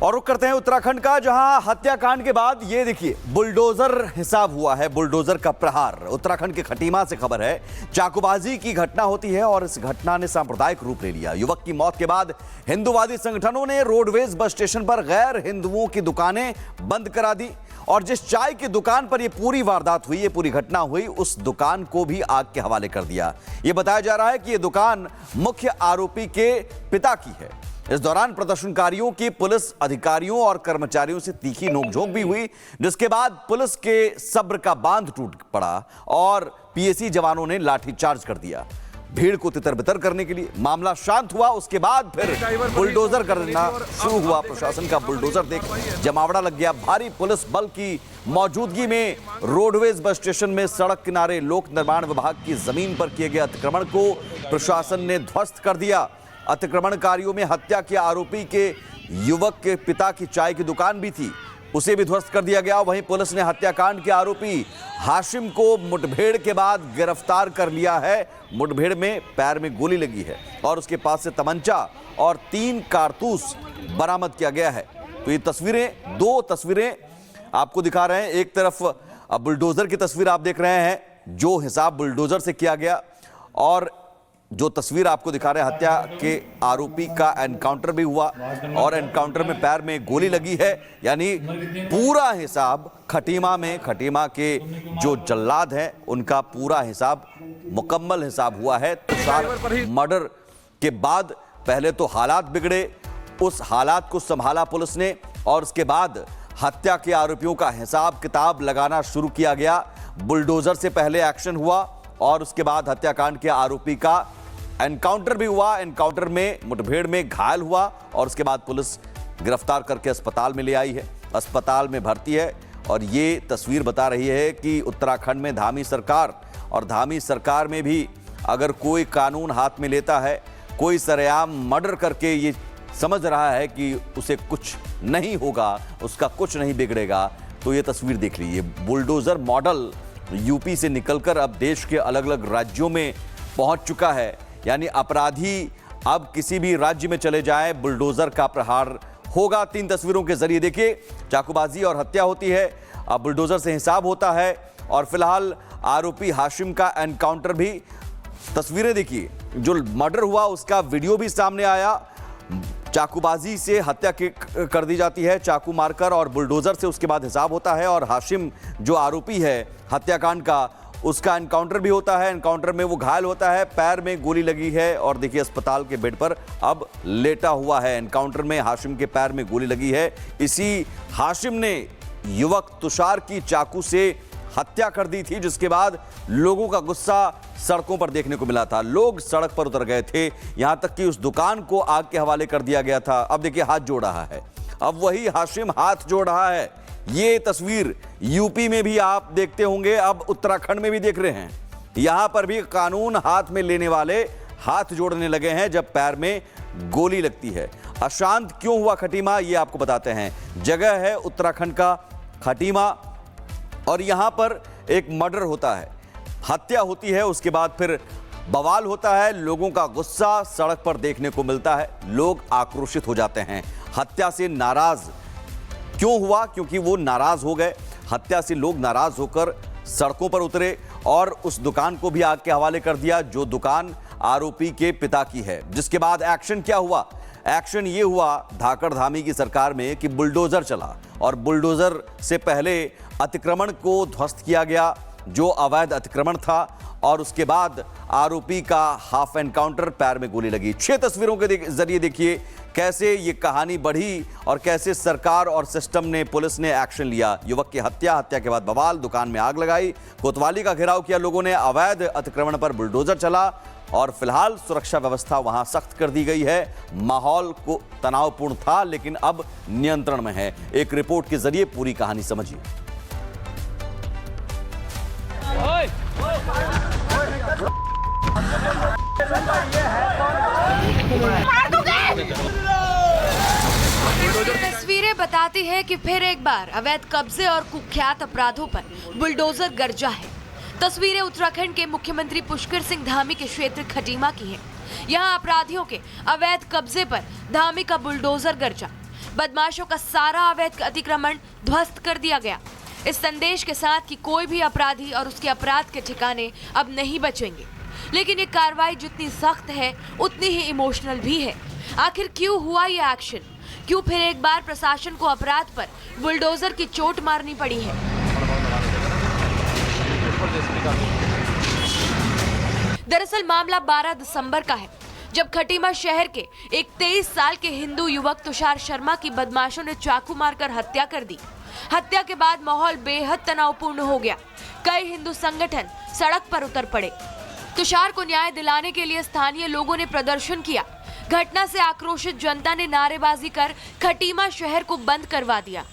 और रुक करते हैं उत्तराखंड का, जहां हत्याकांड के बाद ये देखिए बुलडोजर हिसाब हुआ है, बुलडोजर का प्रहार। उत्तराखंड के खटीमा से खबर है, चाकूबाजी की घटना होती है और इस घटना ने सांप्रदायिक रूप ले लिया। युवक की मौत के बाद हिंदूवादी संगठनों ने रोडवेज बस स्टेशन पर गैर हिंदुओं की दुकानें बंद करा दी और जिस चाय की दुकान पर यह पूरी वारदात हुई, ये पूरी घटना हुई, उस दुकान को भी आग के हवाले कर दिया। यह बताया जा रहा है कि यह दुकान मुख्य आरोपी के पिता की है। इस दौरान प्रदर्शनकारियों की पुलिस अधिकारियों और कर्मचारियों से तीखी नोकझोंक भी हुई, जिसके बाद पुलिस के सब्र का बांध टूट पड़ा और पीएसी जवानों ने लाठीचार्ज कर दिया भीड़ को तितर-बितर करने के लिए। मामला शांत हुआ, उसके बाद फिर बुलडोजर करना शुरू हुआ। प्रशासन का बुलडोजर देख जमावड़ा लग गया। भारी पुलिस बल की मौजूदगी में रोडवेज बस स्टेशन में सड़क किनारे लोक निर्माण विभाग की जमीन पर किए गए अतिक्रमण को प्रशासन ने ध्वस्त कर दिया। अतिक्रमणकारियों में हत्या के आरोपी के युवक के पिता की चाय की दुकान भी थी, उसे भी ध्वस्त कर दिया गया। वहीं पुलिस ने हत्याकांड के आरोपी हाशिम को मुठभेड़ के बाद गिरफ्तार कर लिया है। मुठभेड़ में पैर में गोली लगी है और उसके पास से तमंचा और 3 कारतूस बरामद किया गया है। तो ये तस्वीरें, 2 तस्वीरें आपको दिखा रहे हैं। एक तरफ बुलडोजर की तस्वीर आप देख रहे हैं, जो हिसाब बुलडोजर से किया गया, और जो तस्वीर आपको दिखा रहे हैं, हत्या के आरोपी का एनकाउंटर भी हुआ और एनकाउंटर में पैर में गोली लगी है। यानी पूरा हिसाब खटीमा के जो जल्लाद हैं उनका पूरा हिसाब, मुकम्मल हिसाब हुआ है। तुषार मर्डर के बाद पहले तो हालात बिगड़े, उस हालात को संभाला पुलिस ने और उसके बाद हत्या के आरोपियों का हिसाब किताब लगाना शुरू किया गया। बुलडोजर से पहले एक्शन हुआ और उसके बाद हत्याकांड के आरोपी का एनकाउंटर भी हुआ। एनकाउंटर में मुठभेड़ में घायल हुआ और उसके बाद पुलिस गिरफ्तार करके अस्पताल में ले आई है, अस्पताल में भर्ती है। और ये तस्वीर बता रही है कि उत्तराखंड में धामी सरकार, और धामी सरकार में भी अगर कोई कानून हाथ में लेता है, कोई सरेआम मर्डर करके ये समझ रहा है कि उसे कुछ नहीं होगा, उसका कुछ नहीं बिगड़ेगा, तो ये तस्वीर देख लीजिए। बुलडोजर मॉडल यूपी से निकलकर अब देश के अलग अलग राज्यों में पहुंच चुका है। यानी अपराधी अब किसी भी राज्य में चले जाए, बुलडोजर का प्रहार होगा। 3 तस्वीरों के जरिए देखिए, चाकूबाजी और हत्या होती है, अब बुलडोजर से हिसाब होता है और फिलहाल आरोपी हाशिम का एनकाउंटर भी। तस्वीरें देखिए, जो मर्डर हुआ उसका वीडियो भी सामने आया। चाकूबाजी से हत्या कर दी जाती है, चाकू मारकर, और बुलडोजर से उसके बाद हिसाब होता है। और हाशिम जो आरोपी है हत्याकांड का, उसका एनकाउंटर भी होता है। एनकाउंटर में वो घायल होता है, पैर में गोली लगी है और देखिए अस्पताल के बेड पर अब लेटा हुआ है। एनकाउंटर में हाशिम के पैर में गोली लगी है। इसी हाशिम ने युवक तुषार की चाकू से हत्या कर दी थी, जिसके बाद लोगों का गुस्सा सड़कों पर देखने को मिला था। लोग सड़क पर उतर गए थे, यहां तक कि उस दुकान को आग के हवाले कर दिया गया था। अब देखिए हाथ जोड़ रहा है, अब वही हाशिम हाथ जोड़ रहा है। ये तस्वीर यूपी में भी आप देखते होंगे, अब उत्तराखंड में भी देख रहे हैं। यहां पर भी कानून हाथ में लेने वाले हाथ जोड़ने लगे हैं जब पैर में गोली लगती है। अशांत क्यों हुआ खटीमा, ये आपको बताते हैं। जगह है उत्तराखंड का खटीमा और यहां पर एक मर्डर होता है, हत्या होती है, उसके बाद फिर बवाल होता है। लोगों का गुस्सा सड़क पर देखने को मिलता है, लोग आक्रोशित हो जाते हैं। हत्या से नाराज क्यों हुआ? क्योंकि वो नाराज हो गए। हत्या से लोग नाराज होकर सड़कों पर उतरे और उस दुकान को भी आग के हवाले कर दिया, जो दुकान आरोपी के पिता की है। जिसके बाद एक्शन क्या हुआ? एक्शन ये हुआ धाकड़ धामी की सरकार में कि बुलडोजर चला और बुलडोजर से पहले अतिक्रमण को ध्वस्त किया गया, जो अवैध अतिक्रमण था, और उसके बाद आरोपी का हाफ एनकाउंटर, पैर में गोली लगी। 6 तस्वीरों के जरिए देखिए कैसे ये कहानी बढ़ी और कैसे सरकार और सिस्टम ने, पुलिस ने एक्शन लिया। युवक की हत्या के बाद बवाल, दुकान में आग लगाई, कोतवाली का घेराव किया लोगों ने, अवैध अतिक्रमण पर बुलडोजर चला और फिलहाल सुरक्षा व्यवस्था वहां सख्त कर दी गई है। माहौल को तनावपूर्ण था लेकिन अब नियंत्रण में है। एक रिपोर्ट के जरिए पूरी कहानी समझिए। तस्वीरें बताती हैं कि फिर एक बार अवैध कब्जे और कुख्यात अपराधों पर बुलडोजर गरजा है। तस्वीरें उत्तराखंड के मुख्यमंत्री पुष्कर सिंह धामी के क्षेत्र खटीमा की हैं। यहाँ अपराधियों के अवैध कब्जे पर धामी का बुलडोजर गरजा। बदमाशों का सारा अवैध अतिक्रमण ध्वस्त कर दिया गया, इस संदेश के साथ कि कोई भी अपराधी और उसके अपराध के ठिकाने अब नहीं बचेंगे। लेकिन ये कार्रवाई जितनी सख्त है उतनी ही इमोशनल भी है। आखिर क्यों हुआ ये एक्शन? क्यों फिर एक बार प्रशासन को अपराध पर बुलडोजर की चोट मारनी पड़ी है? दरअसल मामला 12 दिसंबर का है, जब खटीमा शहर के एक 23 साल के हिंदू युवक तुषार शर्मा की बदमाशों ने चाकू मारकर हत्या कर दी। हत्या के बाद माहौल बेहद तनावपूर्ण हो गया। कई हिंदू संगठन सड़क पर उतर पड़े। तुषार को न्याय दिलाने के लिए स्थानीय लोगों ने प्रदर्शन किया। घटना से आक्रोशित जनता ने नारेबाजी कर खटीमा शहर को बंद करवा दिया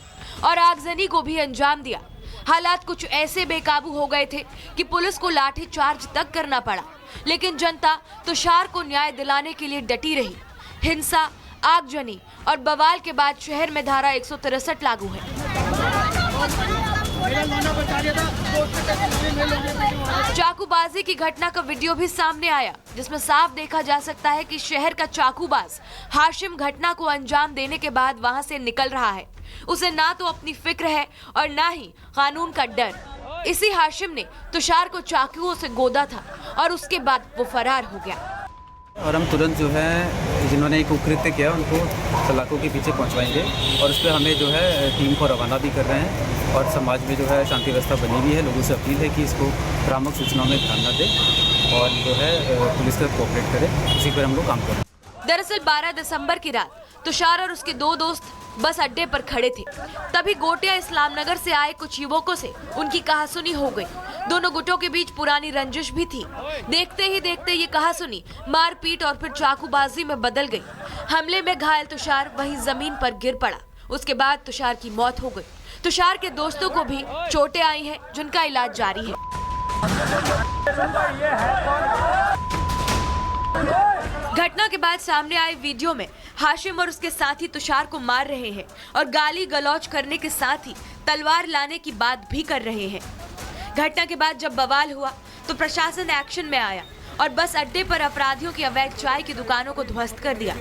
और आगजनी को भी अंजाम दिया। हालात कुछ ऐसे बेकाबू हो गए थे कि पुलिस को लाठी चार्ज तक करना पड़ा, लेकिन जनता तुषार को न्याय दिलाने के लिए डटी रही। हिंसा, आगजनी और बवाल के बाद शहर में धारा 163 लागू है। चाकूबाजी की घटना का वीडियो भी सामने आया, जिसमें साफ देखा जा सकता है कि शहर का चाकूबाज हाशिम घटना को अंजाम देने के बाद वहां से निकल रहा है। उसे ना तो अपनी फिक्र है और ना ही कानून का डर। इसी हाशिम ने तुषार को चाकुओं से गोदा था और उसके बाद वो फरार हो गया। और हम तुरंत जो है जिन्होंने एक कुकृत्य किया उनको सलाखों के पीछे पहुंचवाएंगे और उस पर हमें जो है टीम को रवाना भी कर रहे हैं और समाज में जो है शांति व्यवस्था बनी हुई है। लोगों से अपील है कि इसको भ्रामक सूचनाओं में ध्यान न दें और जो है पुलिस का कोऑपरेट करें। इसी पर हम लोग काम कर रहे हैं। दरअसल 12 दिसंबर की रात तुषार और उसके दो दोस्त बस अड्डे पर खड़े थे। तभी गोटिया इस्लाम नगर से आए कुछ युवकों से उनकी कहासुनी हो गई। दोनों गुटों के बीच पुरानी रंजिश भी थी। देखते ही देखते ये कहासुनी मारपीट और फिर चाकूबाजी में बदल गई। हमले में घायल तुषार वहीं जमीन पर गिर पड़ा। उसके बाद तुषार की मौत हो गई। तुषार के दोस्तों को भी चोटें आई हैं, जिनका इलाज जारी है। घटना के बाद सामने आए वीडियो में हाशिम और उसके साथी तुषार को मार रहे हैं और गाली गलौज करने के साथ ही तलवार लाने की बात भी कर रहे हैं। घटना के बाद जब बवाल हुआ तो प्रशासन एक्शन में आया और बस अड्डे पर अपराधियों की अवैध चाय की दुकानों को ध्वस्त कर दिया।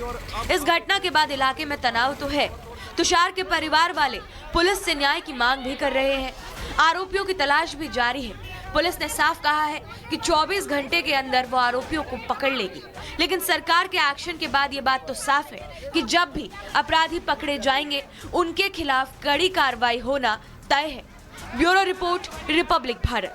इस घटना के बाद इलाके में तनाव तो है। तुषार के परिवार वाले पुलिस से न्याय की मांग भी कर रहे हैं। आरोपियों की तलाश भी जारी है। पुलिस ने साफ कहा है कि 24 घंटे के अंदर वो आरोपियों को पकड़ लेगी। लेकिन सरकार के एक्शन के बाद ये बात तो साफ है कि जब भी अपराधी पकड़े जाएंगे उनके खिलाफ कड़ी कार्रवाई होना तय है। Bureau report, Republic Bharat.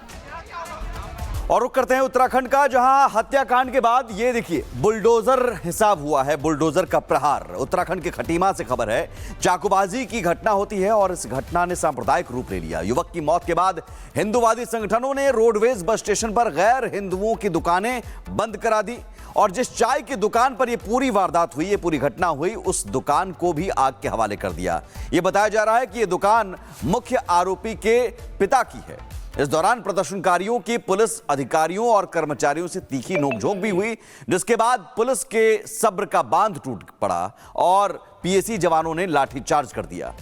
और रुक करते हैं उत्तराखंड का, जहां हत्याकांड के बाद ये देखिए बुलडोजर हिसाब हुआ है, बुलडोजर का प्रहार। उत्तराखंड के खटीमा से खबर है। चाकूबाजी की घटना होती है और इस घटना ने सांप्रदायिक रूप ले लिया। युवक की मौत के बाद हिंदूवादी संगठनों ने रोडवेज बस स्टेशन पर गैर हिंदुओं की दुकानें बंद करा दी और जिस चाय की दुकान पर यह पूरी वारदात हुई, ये पूरी घटना हुई, उस दुकान को भी आग के हवाले कर दिया। यह बताया जा रहा है कि यह दुकान मुख्य आरोपी के पिता की है। इस दौरान प्रदर्शनकारियों की पुलिस अधिकारियों और कर्मचारियों से तीखी नोकझोंक भी हुई, जिसके बाद पुलिस के सब्र का बांध टूट पड़ा और पीएसी जवानों ने लाठीचार्ज कर दिया।